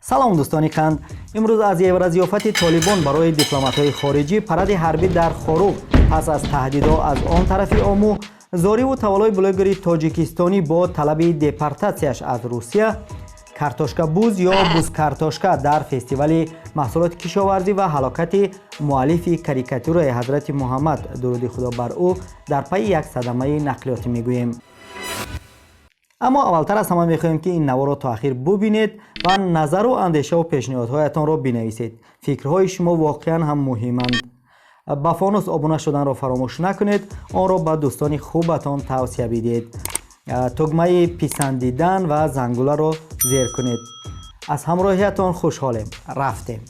салом дӯстони қанд. имрӯз аз евразиёфати толибон барои дипломатҳои хориҷӣ паради ҳарбӣ дар хоруғ пас аз таҳдидҳо аз он тарафи ому зориву таваллои блогери тоҷикистонӣ бо талаби депортатсияш аз Русия, картошкабуз ё бузкартошка дар фестивали маҳсулоти кишоварзӣ ва ҳалокати муаллифи карикатураи ҳазрати Муҳаммад дуруди худо бар ӯ дар пайи як садамаи нақлиётӣ мегӯем. аммо аввалтар аз ҳама мехоҳем ки ин наворо то охир бубинед ва назару андешаву пешниҳодҳоятонро бинависед. фикрҳои шумо воқеан ҳам муҳиманд. ба фонус обуна шуданро фаромӯш накунед, онро ба дӯстони хубатон тавсия бидиҳед. тугмаи писандидан ва зангуларо зер кунед. аз ҳамроҳиятон хушҳолем. рафтем.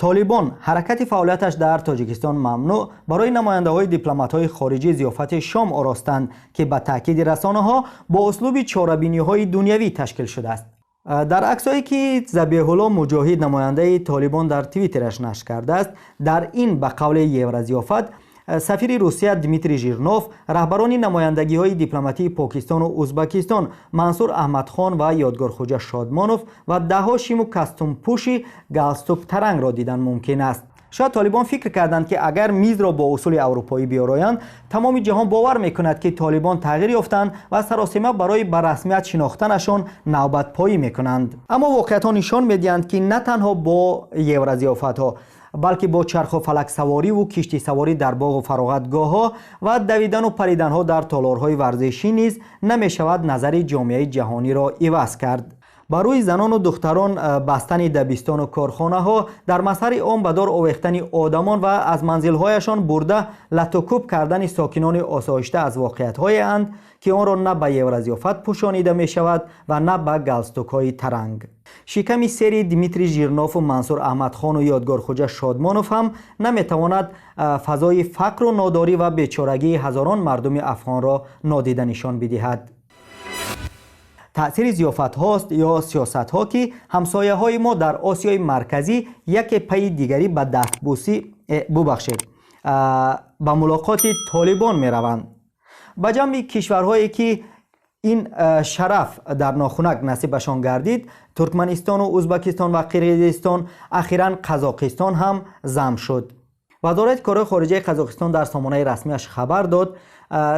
толибон ҳаракати фаъолияташ дар тоҷикистон мамнӯъ барои намояндаҳои дипломатҳои хориҷӣ зиёфати шом оростанд, ки ба таъкиди расонаҳо бо услуби чорабиниҳои дунявӣ ташкил шудааст. дар аксҳое ки забиҳулло муҷоҳид намояндаи толибон дар твиттераш нашр кардааст, дар ин ба қавли евразиёфат сафири Русия Дмитрий Жирнов, раҳбарони намояндагиҳои дипломатии Покистону Узбекистон Мансур Аҳмадхон ва Ёдгорхоҷа Шодмонов ва даҳо шиму кастумпӯши галстуктарангро дидан мумкин аст. шояд толибон фикр карданд ки агар мизро бо усули аврупоӣ биёроянд, тамоми ҷаҳон бовар мекунад ки толибон тағйир ёфтанд ва саросима барои ба расмият шинохтанашон навбатпоӣ мекунанд. аммо воқеиятҳо нишон медиҳанд ки на танҳо бо евразиёфатҳо, балки бо чарху фалаксавориву киштисаворӣ дар боғу фароғатгоҳҳо ва давидану париданҳо дар толорҳои варзишӣ низ намешавад назари ҷомеаи ҷаҳониро иваз кард. ба рӯи занону духтарон бастани дабистону корхонаҳо дар масари он ба дор овехтани одамон ва аз манзилҳояшон бурда латукуб кардани сокинони осоишта аз воқеиятҳоеанд, ки онро на ба евразиёфат пӯшонида мешавад ва на ба галстукҳои таранг. шиками сери Дмитрий Жирнову Мансур Аҳмадхону Ёдгорхоҷа Шодмонов ҳам наметавонад фазои фақру нодорӣ ва бечорагии ҳазорон мардуми афғонро нодида нишон бидиҳад. таъсири зиёфатҳост ё сиёсатҳо, ки ҳамсояҳои мо дар Осиёи марказӣ яке пайи дигари ба дастбӯсӣ ба мулоқоти толибон мераванд. ба ҷамъи кишварҳое ки ин шараф дар нохунак насибашон гардид, Туркманистону Узбекистон ва Қирғизистон, ахиран Қазоқистон ҳам замъ шуд. вазорати корҳои хориҷаи Қазоқистон дар сомонаи расмияш хабар дод,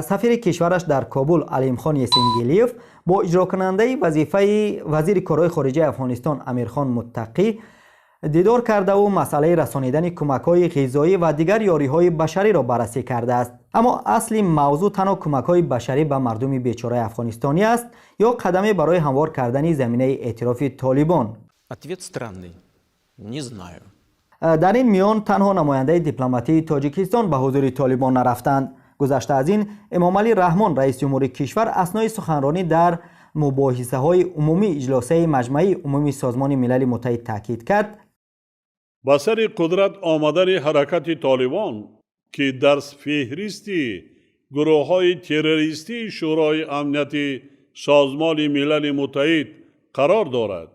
сафири кишвараш дар Кобул Алимхон Есенгелиев бо иҷрокунандаи вазифаи вазири корҳои хориҷаи Афғонистон Амирхон Муттақӣ дидор кардаву масъалаи расонидани кӯмакҳои ғизоӣ ва дигар ёриҳои башариро баррасӣ кардааст. аммо асли мавзӯъ танҳо кӯмакҳои башарӣ ба мардуми бечораи Афғонистонӣ аст ё қадаме барои ҳамвор кардани заминаи эътирофи толибон? Ответ странный. Не знаю. дар ин миён танҳо намояндаи дипломатии Тоҷикистон ба ҳузури толибон нарафтанд. гузашта аз ин Эмомалӣ Раҳмон раиси ҷумҳурии кишвар аснои суханронӣ дар мубоҳисаҳои умумии иҷлосаи Маҷмаи умумии Созмони Милали Муттаҳид таъкид кард: ба сари қудрат омадани ҳаракати толибон, ки дар феҳристи гурӯҳҳои террористии шӯрои амнияти Созмони Милали Муттаҳид қарор дорад,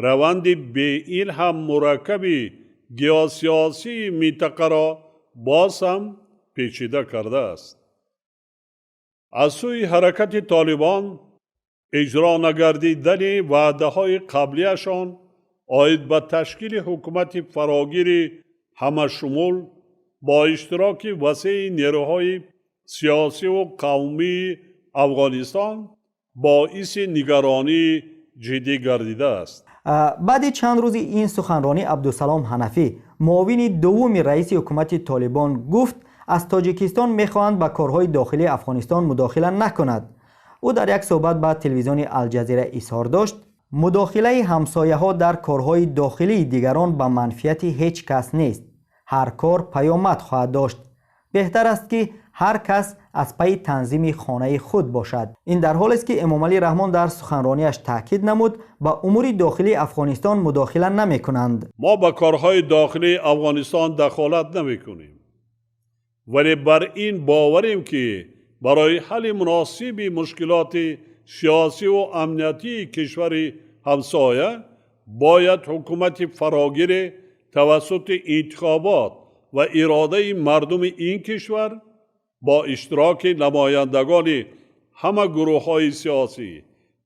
раванди беилҳам мураккаби геосиёсии минтақаро боз ҳам печида кардааст. аз сӯи ҳаракати толибон иҷро нагардидани ваъдаҳои қаблияшон оид ба ташкили ҳукумати фарогири ҳамашумул бо иштироки васеъи нерӯҳои сиёсиву қавмии Афғонистон боиси нигаронии ҷиддӣ гардидааст. баъди чанд рӯзи ин суханронӣ Абдусалом Ҳанафӣ, муовини дуввуми раиси ҳукумати толибон, гуфт аз Тоҷикистон мехоҳанд ба корҳои дохилии Афғонистон мудохила накунад. ӯ дар як суҳбат ба телевизиони Алҷазира изҳор дошт: мудохилаи ҳамсояҳо дар корҳои дохилии дигарон ба манфиати ҳеҷ кас нест. ҳар кор паёмад хоҳад дошт. беҳтар аст ки ҳар кас аз пайи танзими хонаи худ бошад. ин дар ҳолест ки Эмомалӣ Раҳмон дар суханрониаш таъкид намуд ба умури дохилии Афғонистон мудохила намекунанд. мо ба корҳои дохилии Афғонистон дахолат намекунем, вале бар ин боварем ки барои ҳалли муносиби мушкилоти сиёсиву амниятии кишвари ҳамсоя бояд ҳукумати фарогире тавассути интихобот ва иродаи мардуми ин кишвар бо иштироки намояндагони ҳама гурӯҳҳои сиёсӣ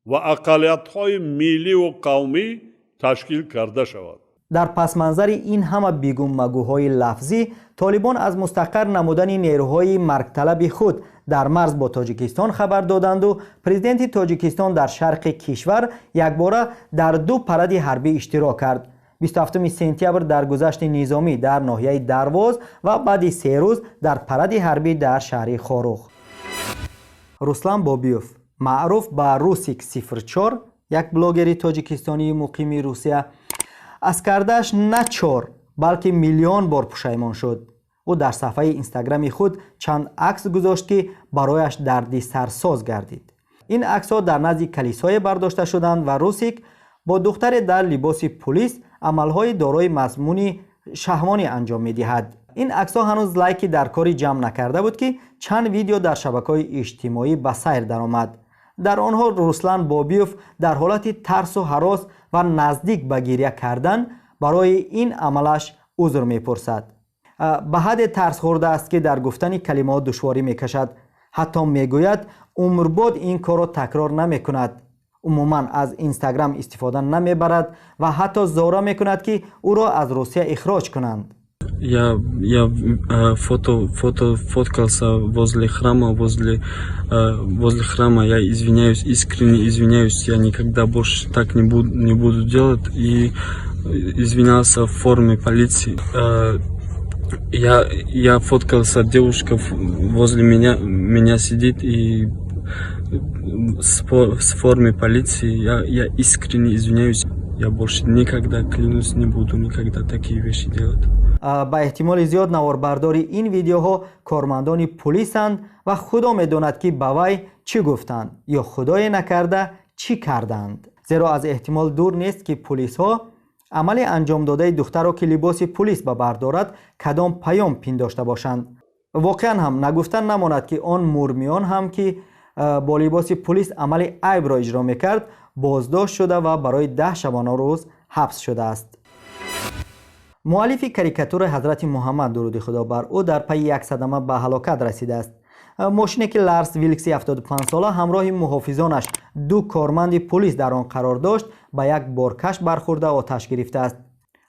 و اقلیت‌های ملی و قومی تشکیل کرده شود. در پس منظر این همه بیگم مگوهای لفظی، طالبان از مستقر نمودن نیروهای مرگطلب خود در مرز با تاجیکستان خبر دادند و پرزیدنت تاجیکستان در شرق کشور یکباره در 2 پرد حربی اشتراک کرد. 27 سپتامبر در گذشت نظامی در ناحیه درواز و بعد 3 روز در پرد حربی در شهر خاروخ. رسلان بابیوف معروف به روسیک 04 یک بلاگر تاجیکستانی مقیم روسیه از کردش نه 4 بلکه میلیون بار پشیمان شد. او در صفحه اینستاگرام خود چند عکس گذاشت که برایش دردسرساز گردید. این عکس‌ها در نزد کلیسای برداشته شدند و روسیک با دختر در لباس پلیس عملهای دارای مضمون شهوانی انجام می‌دهد. این عکس‌ها هنوز لایکی در کاری جمع نکرده بود که چند ویدیو در شبکه‌های اجتماعی به سیر درآمد. در آنها رسلان بابیوف در حالت ترس و هراس و نزدیک به گریه کردن برای این عملش عذر می‌پرسد. به حد ترس خورده است که در گفتن کلمات دشواری می‌کشد. حتی می‌گوید عمرباد این کار را تکرار نمی‌کند. عموما از اینستاگرام استفاده نمی‌برد و حتی زارا می‌کند که او را از روسیه اخراج کنند. Я фоткался возле храма, возле храма. Я извиняюсь, искренне извиняюсь. Я никогда больше так не буду делать. И извинялся в форме полиции. Я фоткался, девушка возле меня сидит и с формы полиции. Я искренне извиняюсь. Я больше никогда, клянусь, не буду никогда такие вещи делать. با احتمال زیاد نواربرداری این ویدیوها کارمندان پلیسند و خدا میداند که به وی چی گفتند یا خدای نکرده چی کردند. زیرا از احتمال دور نیست که پلیس ها عمل انجام داده دختر را که لباس پلیس به بر دارد کدام پیام پنداشته باشند. واقعا هم نگفتن نماند که آن مرمیان هم که با لباس پلیس عمل عیب را اجرا میکرد بازداشت شده و برای 10 شبانه روز حبس شده است. مؤلف کاریکاتور حضرت محمد درود خدا بر او در پی یک صدمه به هلاکت رسیده است. ماشینی که لارس ویلکس 75 ساله همراه محافظانش 2 کارمند پلیس در آن قرار داشت به یک بارکش برخورده آتش گرفته است.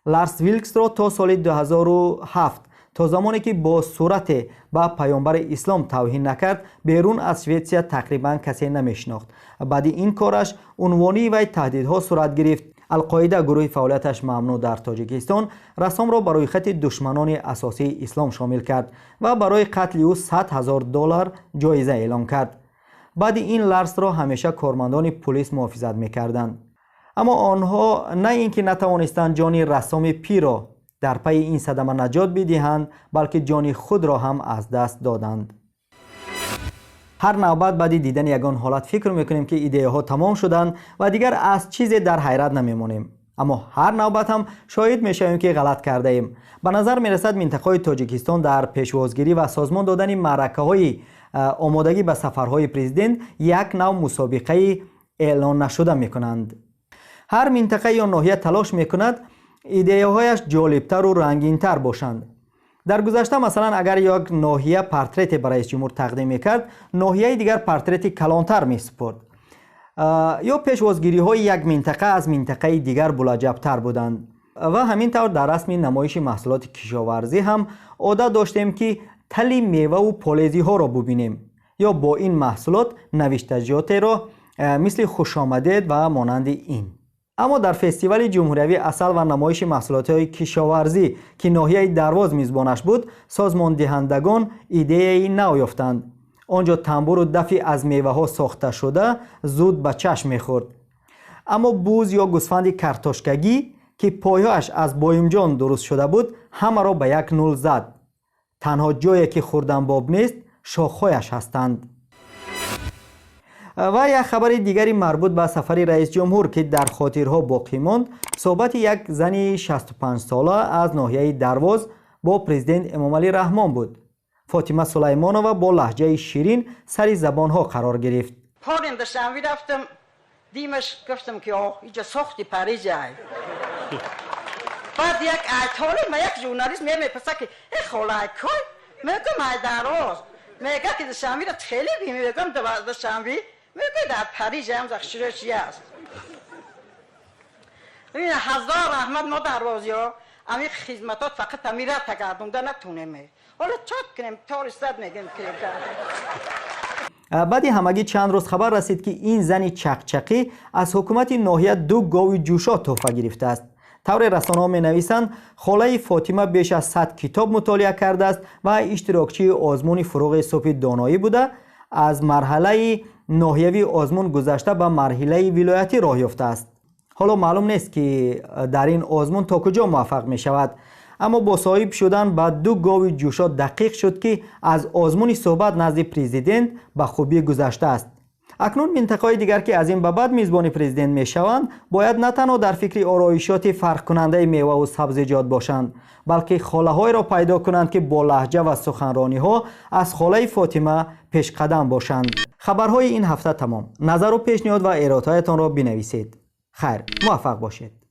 لارس ویلکس را تا سال 2007 تا زمانی که با صورت به پیامبر اسلام توهین نکرد بیرون از سوئیسرا تقریبا کسی نمیشناخت. بعد این کارش عنوانی و تهدیدها صورت گرفت. القاعده گروه فعالیتش ممنوع در تاجیکستان رسام را برای خط دشمنان اساسی اسلام شامل کرد و برای قتل او $100,000 جایزه اعلام کرد. بعد این لارس را همیشه کارمندان پلیس محافظت میکردند. اما آنها نه اینکه نتوانستند جان رسام پیر را در پی این صدمه نجات بدهند بلکه جان خود را هم از دست دادند. هر نوبت بعد دیدن یگان حالت فکر میکنیم که ایده ها تمام شدند و دیگر از چیزی در حیرت نمیمونیم. اما هر نوبت هم شاهد میشویم که غلط کرده ایم. به نظر میرسد منطقه تاجیکستان در پیشوازگیری و سازمان دادن معرکه های آمادگی به سفرهای پرزیدنت یک نوع مسابقه اعلان نشده میکنند. هر منطقه یا ناحیه تلاش میکند ایده هایش جالبتر و رنگینتر باشند. در گذشته مثلا اگر یک ناحیه پورتریت برای رئیس جمهور تقدیم میکرد ناحیه دیگر پورتریت کلانتر میسپرد یا پیشوازگیری های یک منطقه از منطقه دیگر بلجبتر بودند و همینطور در رسم نمایش محصولات کشاورزی هم عادت داشتیم که تلی میوه و پالزی ها را ببینیم یا با این محصولات نوشتجات را مثل خوش آمدید و مانند این. اما در فستیوال جمهوری اصل و نمایش محصولات کشاورزی که ناحیه درواز میزبانش بود سازمان دهندگان ایده نو یافتند. آنجا تنبور و دفی از میوه ها ساخته شده زود به چشم میخورد. اما بوز یا گوسفند کارتاشکگی که پایه‌اش از بایمجان درست شده بود همه را به یک نول زد. تنها جایی که خوردن باب نیست شاخهایش هستند. و یک خبر دیگری مربوط به سفر رئیس جمهور که در خاطرها باقی ماند صحبت یک زن 65 ساله از ناحیه درواز با پرزیدنت امام علی رحمان بود. فاطمه سلیمانова با لهجه شیرین سر زبانها قرار گرفت. پارنده شنوی رفتم دیمش گفتم که اینجا ساختی پریزی بعد یک ایتالی ما یک ژورنالیست میپرسه که ای خالای کن میگم ای درواز میگه که شنوی را خیلی میگم در شنوی میگه در پاریس هم زخشیرشی است این هزار رحمت ما دروازیا امی خدمتات فقط امی را تگردونده نتونیم حالا چات کنیم تا رسد میگیم که بعد همگی چند روز خبر رسید که این زن چقچقی از حکومت ناحیه 2 گاو جوشا تحفه گرفته است. طور رسانه‌ها می‌نویسند خاله فاطمه بیش از 100 کتاب مطالعه کرده است و اشتراکچی آزمون فروغ صبح دانایی بوده. از مرحله ناحیوی آزمون گذشته به مرحله ولایتی راه یافته است. حالا معلوم نیست که در این آزمون تا کجا موفق می شود، اما با صاحب شدن به 2 گاو جوشا دقیق شد که از آزمون صحبت نزد پرزیدنت به خوبی گذشته است. اکنون منطقه‌های دیگر که از این به بعد میزبان پرزیدنت می شوند باید نه تنها در فکر آرایشات فرق کننده میوه و سبزیجات باشند، بلکه خاله‌های را پیدا کنند که با لهجه و سخنرانی‌ها از خاله فاطمه پیش قدم باشند. خبرهای این هفته تمام. نظر و پیشنهاد و ایرادهایتان را بنویسید. خیر، موفق باشید.